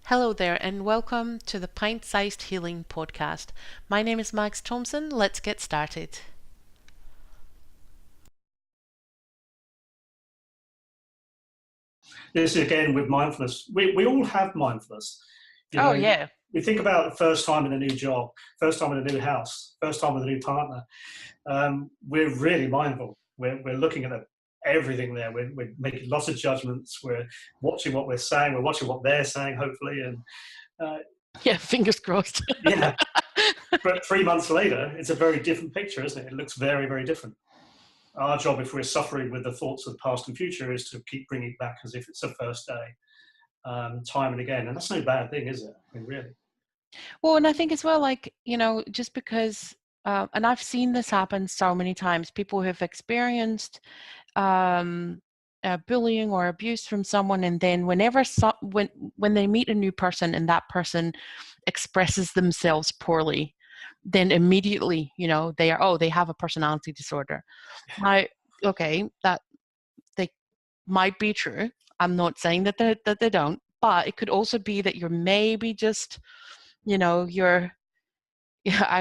Hello there, and welcome to the Pint-Sized Healing Podcast. My name is Max Thompson. Let's get started. This is again with mindfulness. We all have mindfulness. Yeah. We think about the first time in a new job, first time in a new house, first time with a new partner. We're really mindful. We're looking at everything there. We're making lots of judgments. We're watching what we're saying. We're watching what they're saying, hopefully. And Fingers crossed. yeah. But 3 months later, it's a very different picture, isn't it? It looks very, very different. Our job, if we're suffering with the thoughts of the past and future, is to keep bringing it back as if it's the first day, time and again. And that's no bad thing, is it? I mean, really. Well, and I think as well, just because, and I've seen this happen so many times, people who have experienced bullying or abuse from someone, and then when they meet a new person and that person expresses themselves poorly, then immediately, they have a personality disorder. Now, okay, that they might be true. I'm not saying that they don't, but it could also be that you're maybe just, I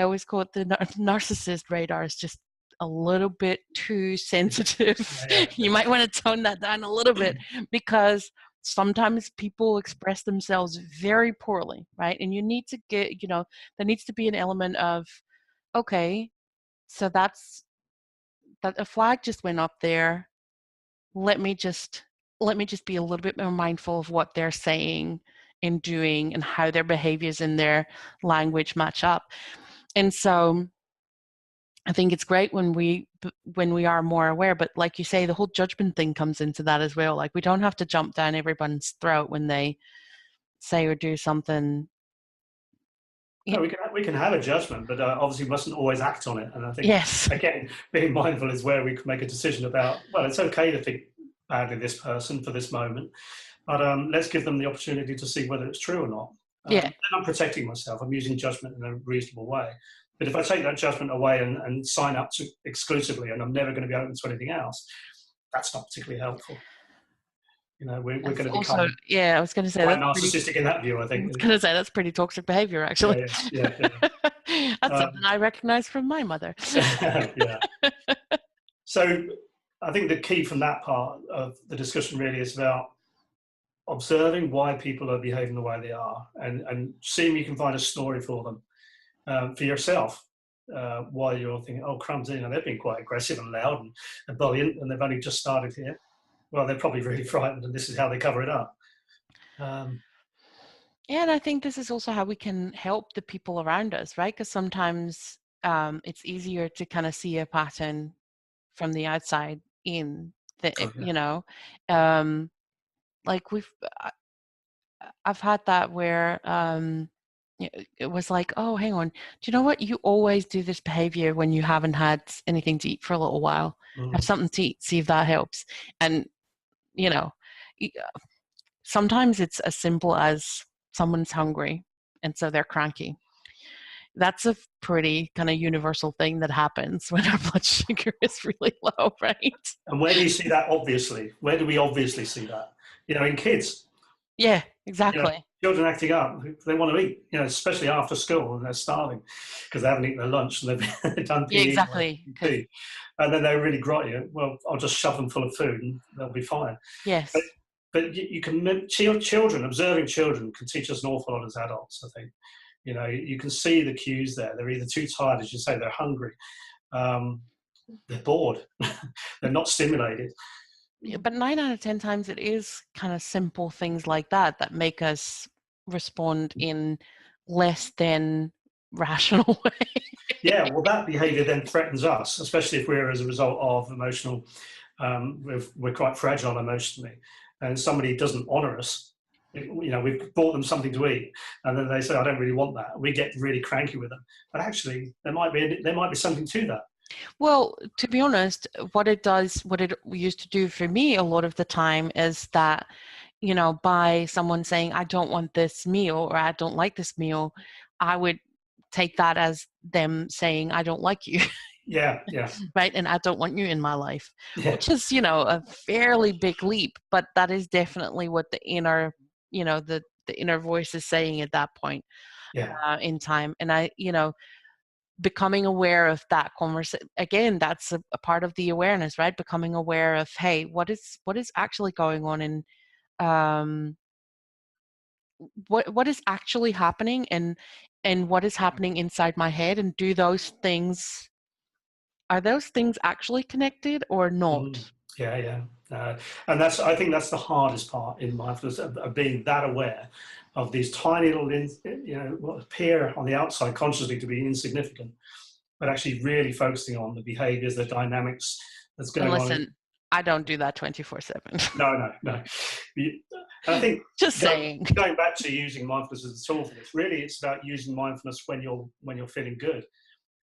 always call it the narcissist radar is just a little bit too sensitive. Yeah. You might want to tone that down a little bit, because sometimes people express themselves very poorly, right? And you need to get, there needs to be an element of, okay, so that a flag just went up there. Let me just be a little bit more mindful of what they're saying and doing and how their behaviors and their language match up. And so I think it's great when we are more aware, but like you say, the whole judgment thing comes into that as well. Like, we don't have to jump down everyone's throat when they say or do something. No, we can have a judgment, but obviously we mustn't always act on it. And I think, yes, again, being mindful is where we can make a decision about, well, it's okay to think badly of this person for this moment, but let's give them the opportunity to see whether it's true or not. And I'm protecting myself. I'm using judgment in a reasonable way. But if I take that judgment away and sign up to exclusively, and I'm never going to be open to anything else, that's not particularly helpful. We're going to become I was going to say quite narcissistic in that view, I think. I was going to say that's pretty toxic behavior, actually. Yeah. That's something I recognize from my mother. Yeah. So I think the key from that part of the discussion really is about observing why people are behaving the way they are, and seeing if you can find a story for them, for yourself, while you're thinking, oh, crumbs, they've been quite aggressive and loud and bullying, and they've only just started here. Well, they're probably really frightened, and this is how they cover it up. And I think this is also how we can help the people around us, right? Because sometimes it's easier to kind of see a pattern from the outside in, I've had that where it was like, oh, hang on, do you know what? You always do this behavior when you haven't had anything to eat for a little while. Have something to eat, see if that helps. And sometimes it's as simple as someone's hungry and so they're cranky. That's a pretty kind of universal thing that happens when our blood sugar is really low, right? And where do you see that obviously? Where do we obviously see that? In kids. Yeah, exactly. Children acting up, they want to eat, especially after school, and they're starving because they haven't eaten their lunch and they've done PE. Yeah, exactly. And then they're really grotty. Well, I'll just shove them full of food and they'll be fine. Yes. But you can, observing children can teach us an awful lot as adults, I think. You can see the cues there. They're either too tired, as you say, they're hungry. They're bored. They're not stimulated. Yeah, but 9 out of 10 times it is kind of simple things like that make us respond in less than rational way. Yeah, well, that behaviour then threatens us, especially if we're as a result of emotional. We're quite fragile emotionally, and somebody doesn't honour us. We've bought them something to eat, and then they say, "I don't really want that." We get really cranky with them, but actually, there might be something to that. Well, to be honest, what it used to do for me a lot of the time is that, by someone saying, I don't want this meal or I don't like this meal, I would take that as them saying, I don't like you. Yeah. Right. And I don't want you in my life, which is, a fairly big leap, but that is definitely what the inner, the the inner voice is saying at that point in time. And becoming aware of that conversation, again, that's a part of the awareness, right? Becoming aware of, hey, what is actually going on, and what is actually happening, and what is happening inside my head, and are those things actually connected or not? Yeah. And I think that's the hardest part in mindfulness, of being that aware of these tiny little, what appear on the outside consciously to be insignificant, but actually really focusing on the behaviors, the dynamics that's going on. Listen, I don't do that 24/7. No. And I think just saying. Going back to using mindfulness as a tool for this, really, it's about using mindfulness when you're feeling good.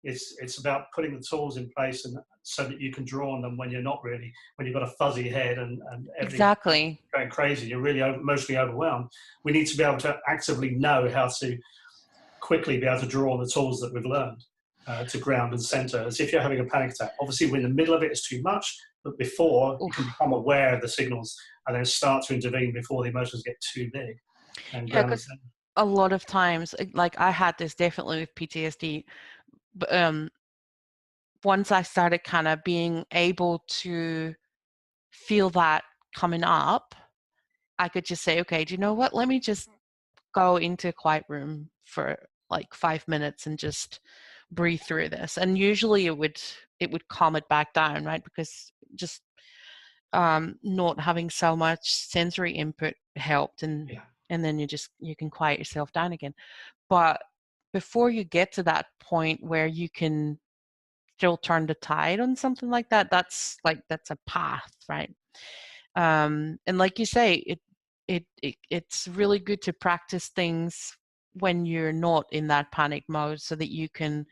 It's about putting the tools in place, and so that you can draw on them when you've got a fuzzy head and exactly going crazy, you're really emotionally overwhelmed. We need to be able to actively know how to quickly be able to draw on the tools that we've learned to ground and center, as if you're having a panic attack. Obviously, when in the middle of it, it's too much, but before, you can become aware of the signals and then start to intervene before the emotions get too big. And because a lot of times, like I had this definitely with PTSD, but once I started kind of being able to feel that coming up, I could just say, okay, do you know what? Let me just go into a quiet room for like 5 minutes and just breathe through this. And usually it would calm it back down, right? Because just not having so much sensory input helped, and then you can quiet yourself down again. But before you get to that point where you can still turn the tide on something like that, that's a path, right? And like you say, it's really good to practice things when you're not in that panic mode, so that you can,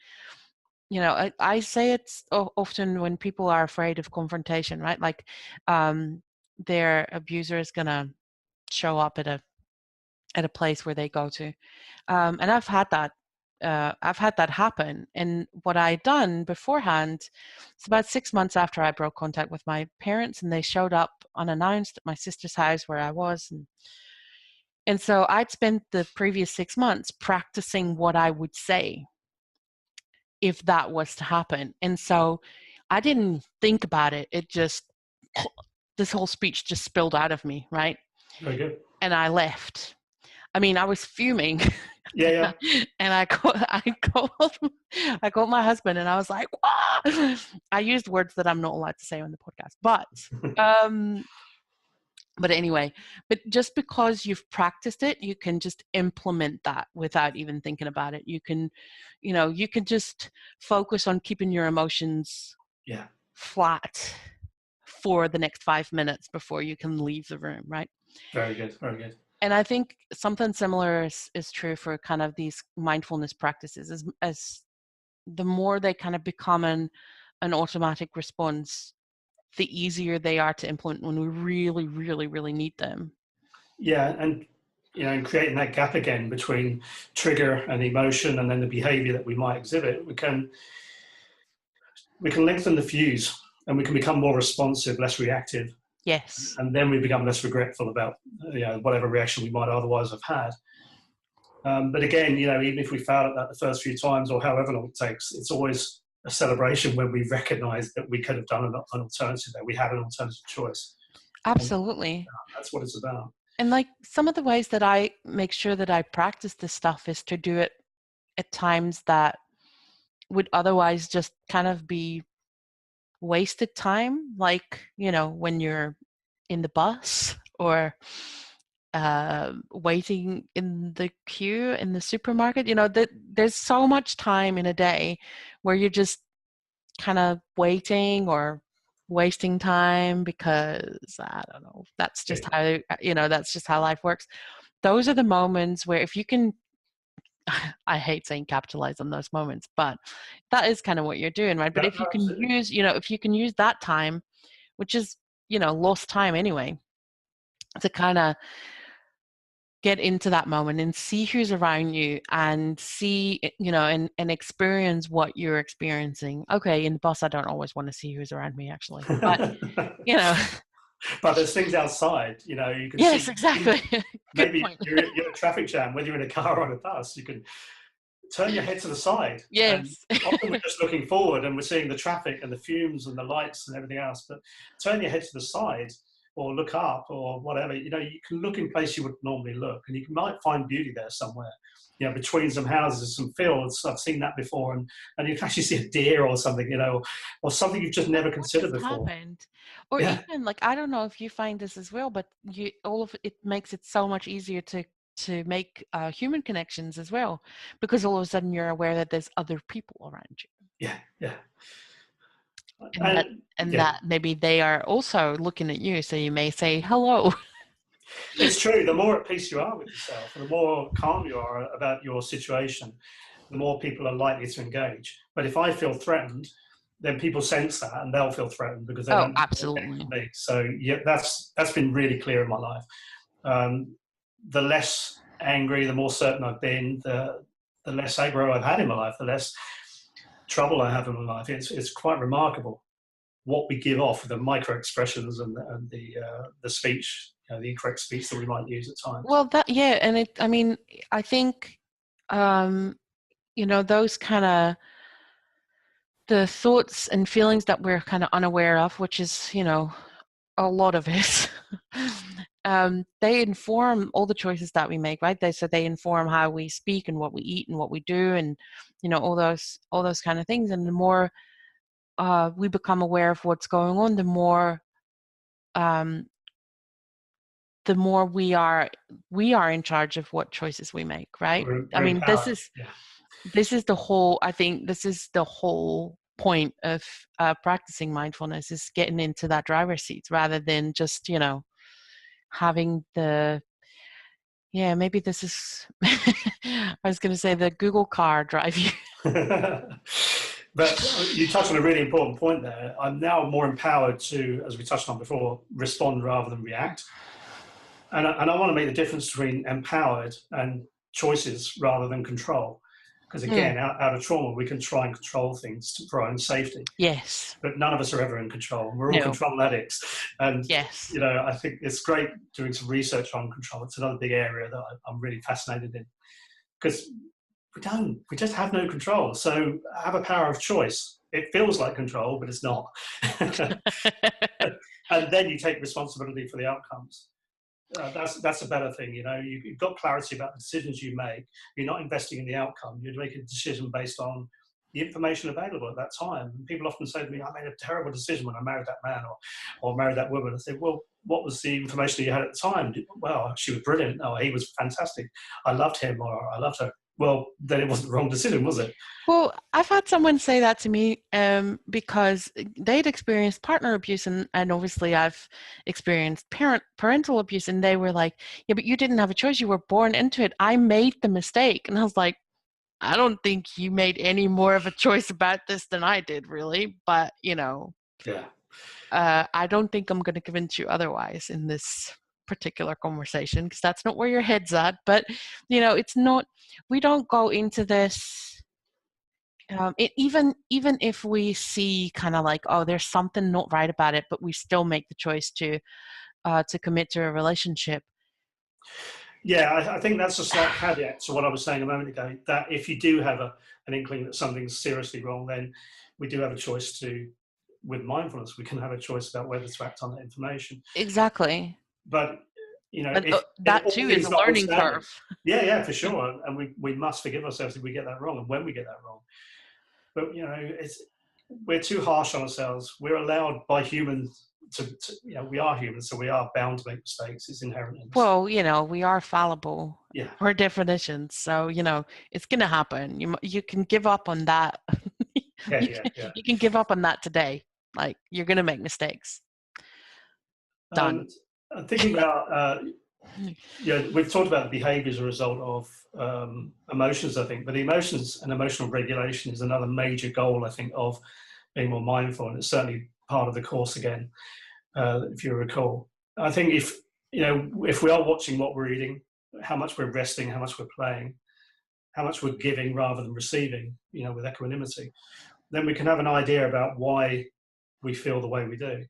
I say it's often when people are afraid of confrontation, right? Like their abuser is gonna show up at a place where they go to, and I've had that happen. And what I'd done beforehand, it's about 6 months after I broke contact with my parents, and they showed up unannounced at my sister's house where I was, and so I'd spent the previous 6 months practicing what I would say if that was to happen. And so I didn't think about it. It just, this whole speech just spilled out of me, right? Very good. And I left. I mean, I was fuming. Yeah. And I called my husband, and I was like, "Wah!" I used words that I'm not allowed to say on the podcast, but anyway, but just because you've practiced it, you can just implement that without even thinking about it. You can just focus on keeping your emotions flat for the next 5 minutes before you can leave the room, right? Very good. And I think something similar is true for kind of these mindfulness practices. As the more they kind of become an automatic response, the easier they are to implement when we really, really, really need them. Yeah, and in creating that gap again between trigger and emotion, and then the behavior that we might exhibit, we can lengthen the fuse, and we can become more responsive, less reactive. Yes. And then we become less regretful about whatever reaction we might otherwise have had. But again, even if we fail at that the first few times, or however long it takes, it's always a celebration when we recognize that we could have done an alternative, that we had an alternative choice. Absolutely. And that's what it's about. And like some of the ways that I make sure that I practice this stuff is to do it at times that would otherwise just kind of be wasted time, like, when you're in the bus, or waiting in the queue in the supermarket. There's so much time in a day where you're just kind of waiting or wasting time because, I don't know, that's just how life works. Those are the moments where, if you can, I hate saying capitalize on those moments, but that is kind of what you're doing, right? But if you can use that time, which is, lost time anyway, to kind of get into that moment and see who's around you, and see, and experience what you're experiencing. Okay, in the bus, I don't always want to see who's around me, actually, but But there's things outside, you know, you can Yes, see. exactly. Good Maybe point. you're in a traffic jam, whether you're in a car or on a bus, you can turn your head to the side. And Yes. often we're just looking forward and we're seeing the traffic and the fumes and the lights and everything else. But turn your head to the side or look up or whatever. You know, you can look in place you would normally look, and you might find beauty there somewhere. You know, between some houses, some fields. I've seen that before, and you can actually see a deer or something, you know, or something you've just never considered before. Happened. Or Yeah, even like, I don't know if you find this as well, but all of it makes it so much easier to make human connections as well, because all of a sudden you're aware that there's other people around you, yeah, yeah. and Yeah, that maybe they are also looking at you, so you may say hello. it's true. The more at peace you are with yourself, and the more calm you are about your situation, the more people are likely to engage. But if I feel threatened, then people sense that and they'll feel threatened because they Oh, don't connect absolutely. with me. So yeah, that's been really clear in my life. The less angry, the more certain I've been, the less aggro I've had in my life, the less trouble I have in my life. It's quite remarkable what we give off, the micro expressions and the speech, you know, the incorrect speech that we might use at times. Well, and I mean, I think, you know, those kind of the thoughts and feelings that we're kind of unaware of, which is, you know, a lot of it, they inform all the choices that we make, right? They inform how we speak and what we eat and what we do, and, you know, all those kind of things. And the more we become aware of what's going on, um, the more we are in charge of what choices we make, right? I We're mean, empowered. Yeah. this is the whole, I think this is the whole point of practicing mindfulness, is getting into that driver's seat rather than just, you know, having maybe this is, I was going to say the Google car drive you. But you touched on a really important point there. I'm now more empowered to, as we touched on before, respond rather than react. And I want to make the difference between empowered and choices rather than control. Because again, out of trauma, we can try and control things for our own safety. Yes. But none of us are ever in control. We're all No. control addicts. And, Yes. you know, I think it's great doing some research on control. It's another big area that I'm really fascinated in. Because we just have no control. So have a power of choice. It feels like control, but it's not. And then you take responsibility for the outcomes. That's a better thing. You know, you've got clarity about the decisions you make. You're not investing in the outcome. You're making a decision based on the information available at that time. And people often say to me, I made a terrible decision when I married that man or married that woman. I say, well, what was the information you had at the time? Well, she was brilliant. Oh, he was fantastic. I loved him or I loved her. Well, then it wasn't the wrong decision, was it? Well, I've had someone say that to me because they'd experienced partner abuse, and obviously I've experienced parental abuse, and they were like, yeah, but you didn't have a choice. You were born into it. I made the mistake. And I was like, I don't think you made any more of a choice about this than I did, really. But, you know, yeah. I don't think I'm going to convince you otherwise in this particular conversation, because that's not where your head's at. But, you know, it's not, we don't go into this, even if we see kind of like, oh, there's something not right about it, but we still make the choice to commit to a relationship. Yeah, I think that's a slight caveat to what I was saying a moment ago, that if you do have an inkling that something's seriously wrong, then we do have a choice to, with mindfulness, we can have a choice about whether to act on that information. Exactly. But, you know, But if that all too is things a learning notwithstanding, curve. yeah, for sure. And we must forgive ourselves if we get that wrong and when we get that wrong. But, you know, we're too harsh on ourselves. We're allowed by humans to, you know, we are humans, so we are bound to make mistakes. It's inherent in us. Well, you know, we are fallible. Yeah. Per definition. So, you know, it's going to happen. You can give up on that. You can give up on that today. Like, you're going to make mistakes. Done. I'm thinking about, we've talked about the behavior as a result of emotions, I think, but emotions and emotional regulation is another major goal, I think, of being more mindful. And it's certainly part of the course again, if you recall. I think if we are watching what we're eating, how much we're resting, how much we're playing, how much we're giving rather than receiving, you know, with equanimity, then we can have an idea about why we feel the way we do.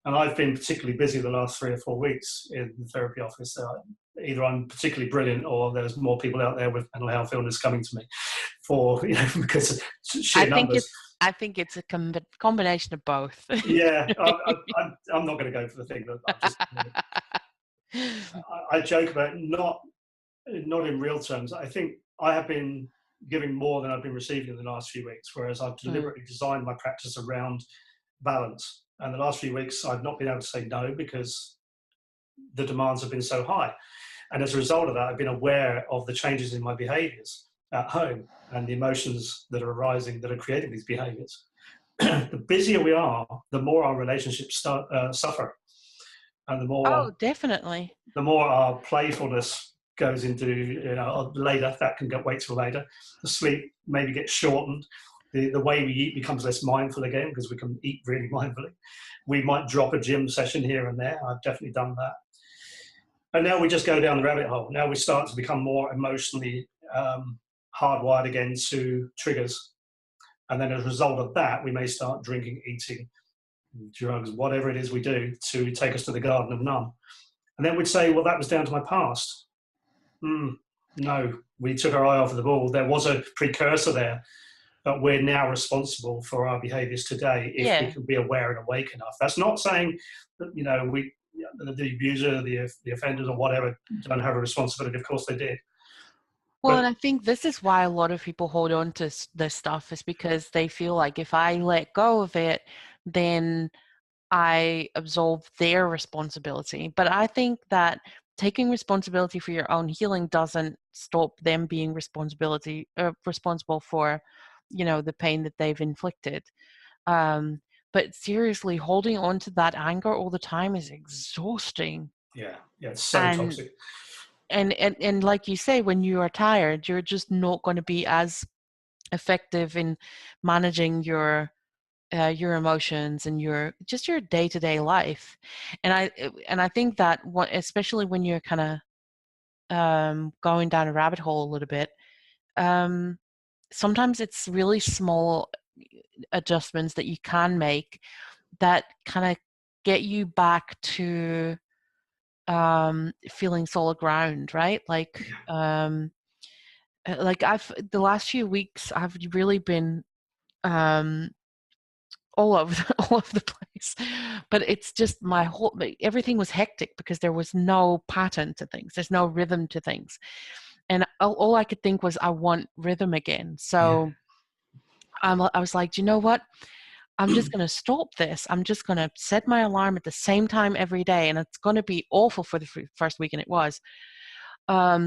And I've been particularly busy the last 3 or 4 weeks in the therapy office. Either I'm particularly brilliant, or there's more people out there with mental health illness coming to me for, because of sheer numbers. I think it's a combination of both. Yeah, I'm not going to go for the thing that I joke about, not in real terms. I think I have been giving more than I've been receiving in the last few weeks, whereas I've deliberately designed my practice around balance. And the last few weeks, I've not been able to say no because the demands have been so high. And as a result of that, I've been aware of the changes in my behaviors at home and the emotions that are arising that are creating these behaviors. The busier we are, the more our relationships suffer. And the more, definitely. The more our playfulness goes into, later, that can wait till later. The sleep maybe gets shortened. The way we eat becomes less mindful again, because we can eat really mindfully. We might drop a gym session here and there. I've definitely done that. And now we just go down the rabbit hole. Now we start to become more emotionally hardwired again to triggers. And then as a result of that, we may start drinking, eating, drugs, whatever it is we do to take us to the garden of none. And then we'd say, well, that was down to my past. No, we took our eye off the ball. There was a precursor there, but we're now responsible for our behaviors today if we can be aware and awake enough. That's not saying that, the abuser, the offenders or whatever don't have a responsibility. Of course they did. Well, and I think this is why a lot of people hold on to this stuff, is because they feel like if I let go of it, then I absolve their responsibility. But I think that taking responsibility for your own healing doesn't stop them being responsible for, the pain that they've inflicted. But seriously, holding on to that anger all the time is exhausting. Yeah, it's so toxic. And like you say, when you are tired, you're just not going to be as effective in managing your emotions and your day-to-day life. And I think that especially when you're kind of going down a rabbit hole a little bit, sometimes it's really small adjustments that you can make that kind of get you back to feeling solid ground, right? Like the last few weeks I've really been all over the place, but it's just everything was hectic because there was no pattern to things. There's no rhythm to things. And all I could think was, I want rhythm again. So I was like, do you know what? I'm just going to stop this. I'm just going to set my alarm at the same time every day. And it's going to be awful for the first week. And it was,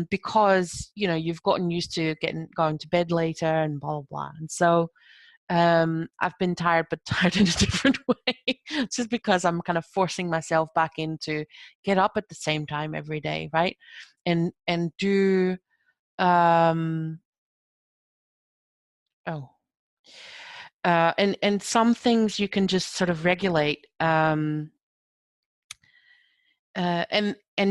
because, you've gotten used to going to bed later and blah, blah, blah. And so I've been tired, but tired in a different way. It's just because I'm kind of forcing myself back into get up at the same time every day. Right. And do, and some things you can just sort of regulate, and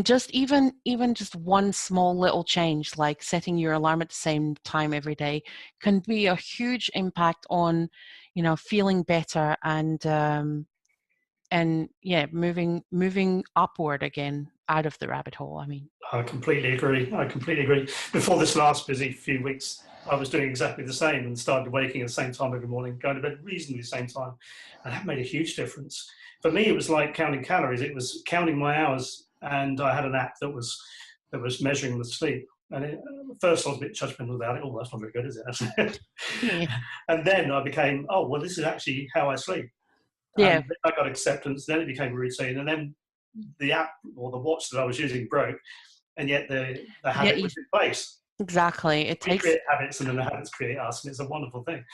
just even just one small little change, like setting your alarm at the same time every day, can be a huge impact on, feeling better and moving upward again out of the rabbit hole. I completely agree. Before this last busy few weeks, I was doing exactly the same and started waking at the same time every morning, going to bed reasonably the same time. And that made a huge difference. For me, it was like counting calories. It was counting my hours. And I had an app that was measuring the sleep. And at first I was a bit judgmental about it. Oh, that's not very good, is it? And then I became, this is actually how I sleep. Yeah. And I got acceptance. Then it became a routine. And then the app or the watch that I was using broke. And yet the habit was in place. Exactly. We create habits, and then the habits create us, and it's a wonderful thing.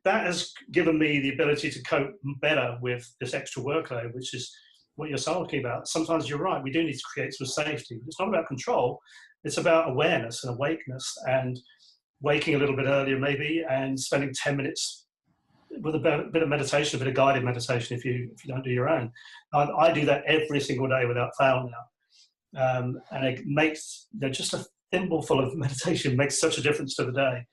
That has given me the ability to cope better with this extra workload, which is what you're talking about. Sometimes you're right, we do need to create some safety. It's not about control, it's about awareness and awakeness, and waking a little bit earlier maybe, and spending 10 minutes with a bit of meditation, a bit of guided meditation if you don't do your own. I do that every single day without fail now. And it makes just a thimbleful of meditation makes such a difference to the day.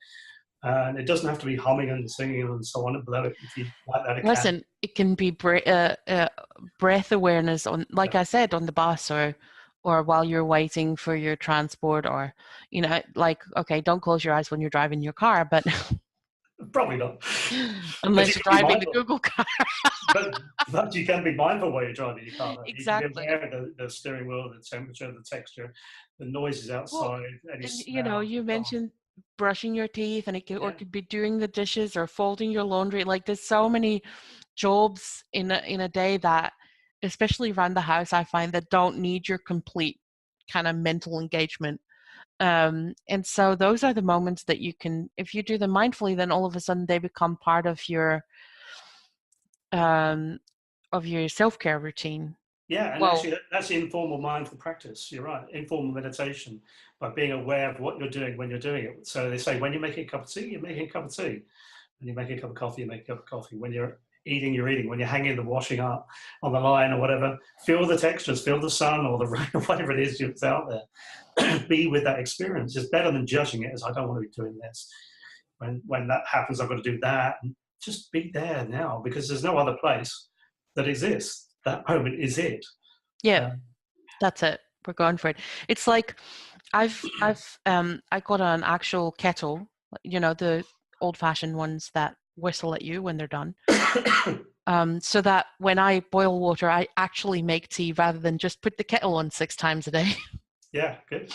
And it doesn't have to be humming and singing and so on. Below it, if you like that, it can. Listen, it can be breath awareness on, like I said, on the bus or while you're waiting for your transport, or, you know, like, okay, don't close your eyes when you're driving your car, but Probably not. But unless you you're can be driving the mindful. Google car. But you can be mindful while you're driving your car. You can be Exactly. aware of the steering wheel, the temperature, the texture, the noises Well, outside, any and you know, smells. you mentioned brushing your teeth, and or Yeah, it could be doing the dishes or folding your laundry. Like, there's so many jobs in a day that, especially around the house, I find that don't need your complete kind of mental engagement. And so those are the moments that you can, if you do them mindfully, then all of a sudden they become part um, of your self-care routine. yeah, and Well, actually, that's informal mindful practice. You're right, informal meditation, by being aware of what you're doing when you're doing it. So they say when you're making a cup of tea, you're making a cup of tea. When you're making a cup of coffee, you make a cup of coffee. When you're eating, you're eating. When you're hanging the washing up on the line or whatever, feel the textures, feel the sun or the rain or whatever it is that's out there. Be with that experience. It's better than judging it as I don't want to be doing this. When that happens, I've got to do that. And just be there now, because there's no other place that exists. That moment is it. yeah, Um, that's it. We're going for it. It's like I got an actual kettle, you know, the old-fashioned ones that whistle at you when they're done. So that when I boil water, I actually make tea rather than just put the kettle on 6 times a day yeah, good.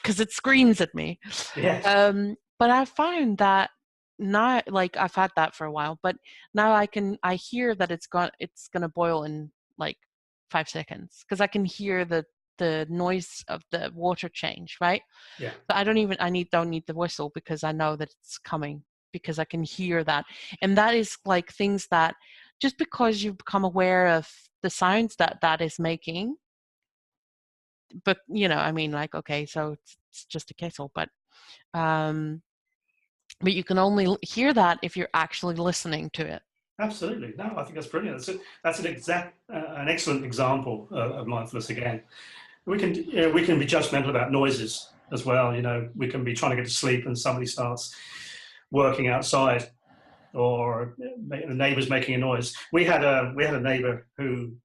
because it screams at me. Yes. But I found that now, like, I've had that for a while, but now I hear that it's gonna boil in like 5 seconds because I can hear the noise of the water change, right? Yeah. But don't need the whistle because I know that it's coming, because I can hear that. And that is like things that, just because you become aware of the sounds that that is making, but, you know, I mean, like, okay, so it's just a kettle, but you can only hear that if you're actually listening to it. Absolutely. No, I think that's brilliant. That's an excellent example of mindfulness again. We can be judgmental about noises as well. You know, we can be trying to get to sleep and somebody starts working outside, or the neighbour's making a noise. We had a neighbour who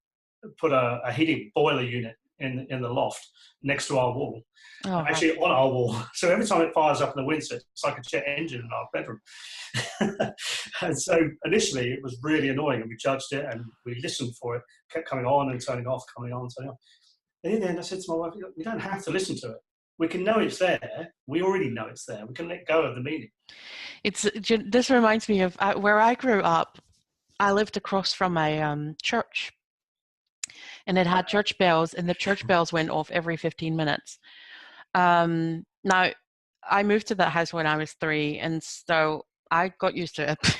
put a heating boiler unit in the loft next to our wall, Oh, right. actually on our wall. So every time it fires up in the winter, it's like a jet engine in our bedroom. And so initially it was really annoying, and we judged it and we listened for it, kept coming on and turning off, coming on, turning off. And in the end, I said to my wife, we don't have to listen to it. We can know it's there. We already know it's there. We can let go of the meaning. This reminds me of where I grew up. I lived across from a church, and it had church bells, and the church bells went off every 15 minutes. Now, I moved to that house when I was 3, and so I got used to it.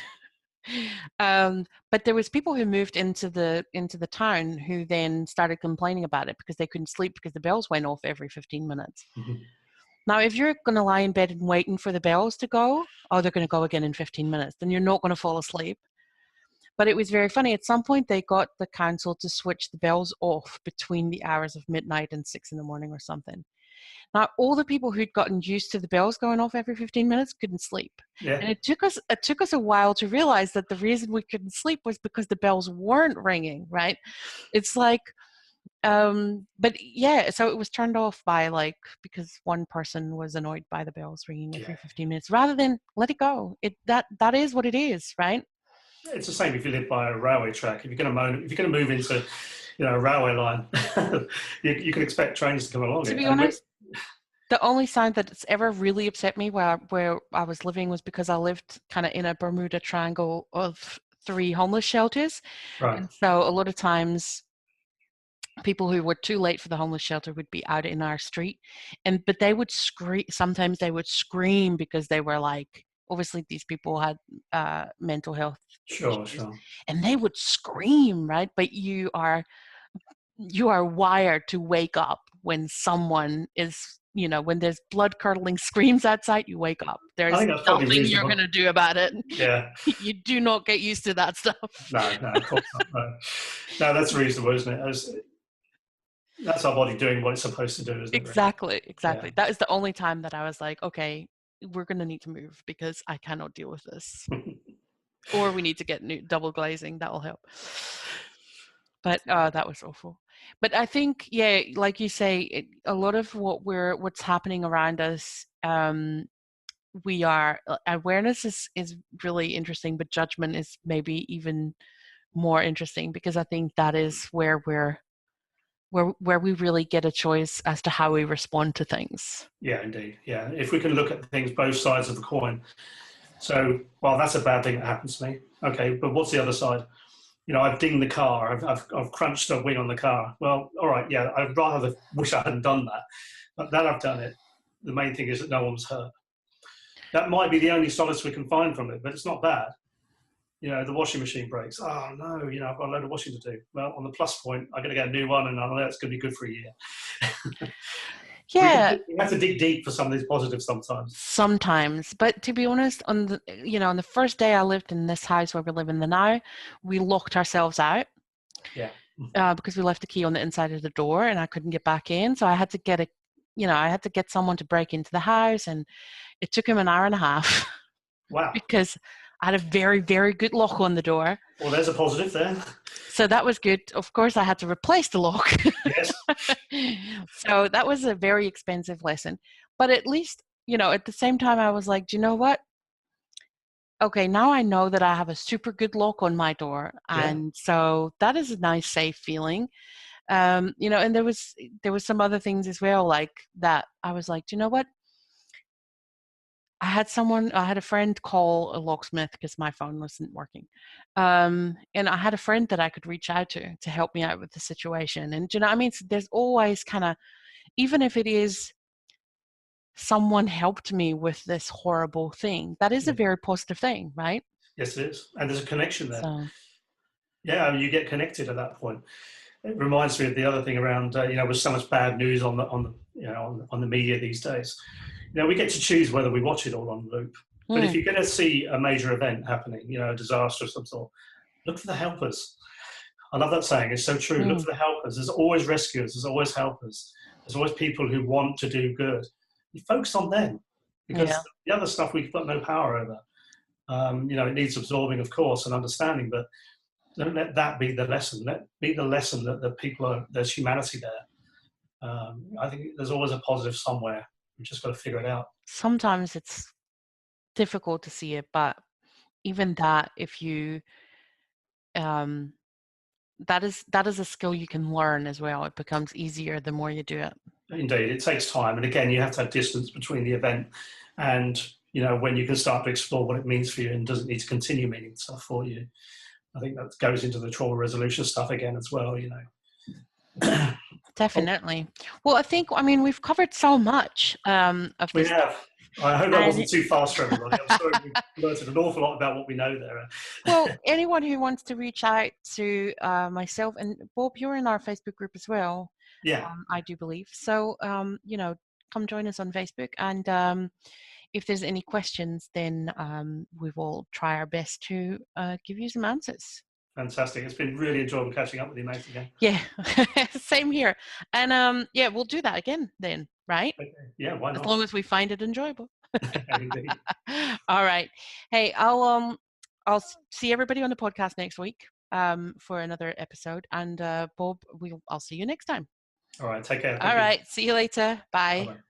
But there was people who moved into the town who then started complaining about it because they couldn't sleep because the bells went off every 15 minutes. Mm-hmm. Now, if you're going to lie in bed and waiting for the bells to go, oh, they're going to go again in 15 minutes, then you're not going to fall asleep. But it was very funny. At some point, they got the council to switch the bells off between the hours of midnight and 6 in the morning or something. Now, all the people who'd gotten used to the bells going off every 15 minutes couldn't sleep. Yeah. And it took us a while to realize that the reason we couldn't sleep was because the bells weren't ringing, right? It's like, but yeah, so it was turned off because one person was annoyed by the bells ringing every 15 minutes, rather than let it go. That is what it is, right? It's the same if you live by a railway track. If you're going to move into, a railway line, you can expect trains to come along. To be honest, the only sign that's ever really upset me where I was living was because I lived kind of in a Bermuda Triangle of 3 homeless shelters. Right. And so a lot of times people who were too late for the homeless shelter would be out in our street, but they would scream. Sometimes they would scream because they were like, obviously these people had mental health issues, and they would scream, right? But you are wired to wake up when someone is, when there's blood-curdling screams outside, you wake up. There's nothing you're going to do about it. Yeah. You do not get used to that stuff. No, of course not. No, that's reasonable, isn't it? That's our body doing what it's supposed to do, isn't it? Exactly. Yeah. That is the only time that I was like, okay, we're going to need to move because I cannot deal with this. Or we need to get new double glazing. That will help. But that was awful. But I think, yeah, like you say, a lot of what's happening around us, awareness is really interesting, but judgment is maybe even more interesting, because I think that is where we really get a choice as to how we respond to things. Yeah, indeed. Yeah, if we can look at things both sides of the coin. So, well, that's a bad thing that happens to me. Okay, but what's the other side? You know, I've dinged the car. I've crunched a wing on the car. Well, all right, yeah, I'd rather wish I hadn't done that. But now I've done it. The main thing is that no one was hurt. That might be the only solace we can find from it, but it's not bad. You know, the washing machine breaks. Oh, no, you know, I've got a load of washing to do. Well, on the plus point, I'm going to get a new one, and I know it's going to be good for a year. Yeah. We have to dig deep for some of these positives sometimes. Sometimes. But to be honest, on the first day I lived in this house where we live in now, we locked ourselves out. Yeah. Because we left the key on the inside of the door and I couldn't get back in. So I had to get someone to break into the house, and it took him an hour and a half. Wow. Because I had a very, very good lock on the door. Well, there's a positive there. So that was good. Of course, I had to replace the lock. Yes. So that was a very expensive lesson. But at least, at the same time, I was like, do you know what? Okay, now I know that I have a super good lock on my door. And so that is a nice, safe feeling. And there was some other things as well, like that. I was like, do you know what? I had a friend call a locksmith because my phone wasn't working. And I had a friend that I could reach out to help me out with the situation. And, so there's always kind of, even if it is someone helped me with this horrible thing, that is a very positive thing, right? Yes, it is. And there's a connection there. So. Yeah, you get connected at that point. It reminds me of the other thing around, with so much bad news on the media these days. We get to choose whether we watch it all on loop. But if you're going to see a major event happening, a disaster of some sort, look for the helpers. I love that saying. It's so true. Look for the helpers. There's always rescuers. There's always helpers. There's always people who want to do good. You focus on them, because the other stuff we've got no power over. It needs absorbing, of course, and understanding, but don't let that be the lesson. Let be the lesson that the people there's humanity there. I think there's always a positive somewhere. We've just got to figure it out. Sometimes it's difficult to see it, but even that, if you, that is a skill you can learn as well. It becomes easier the more you do it. Indeed, it takes time, and again, you have to have distance between the event and when you can start to explore what it means for you, and doesn't need to continue meaning stuff for you. I think that goes into the trauma resolution stuff again as well. Definitely. Well, I mean, we've covered so much of this. We have. I hope that wasn't too fast for everybody. I'm sorry we learned an awful lot about what we know there. Well, anyone who wants to reach out to myself, and Bob, you're in our Facebook group as well. Yeah. I do believe. So, come join us on Facebook. And if there's any questions, then we will try our best to give you some answers. Fantastic. It's been really enjoyable catching up with you, mate, again. Yeah, same here. And we'll do that again then, right? Okay. Yeah, why not? As long as we find it enjoyable. Indeed. All right. Hey, I'll see everybody on the podcast next week for another episode. And Bob, I'll see you next time. All right. Take care. All right. See you later. Bye. Bye-bye.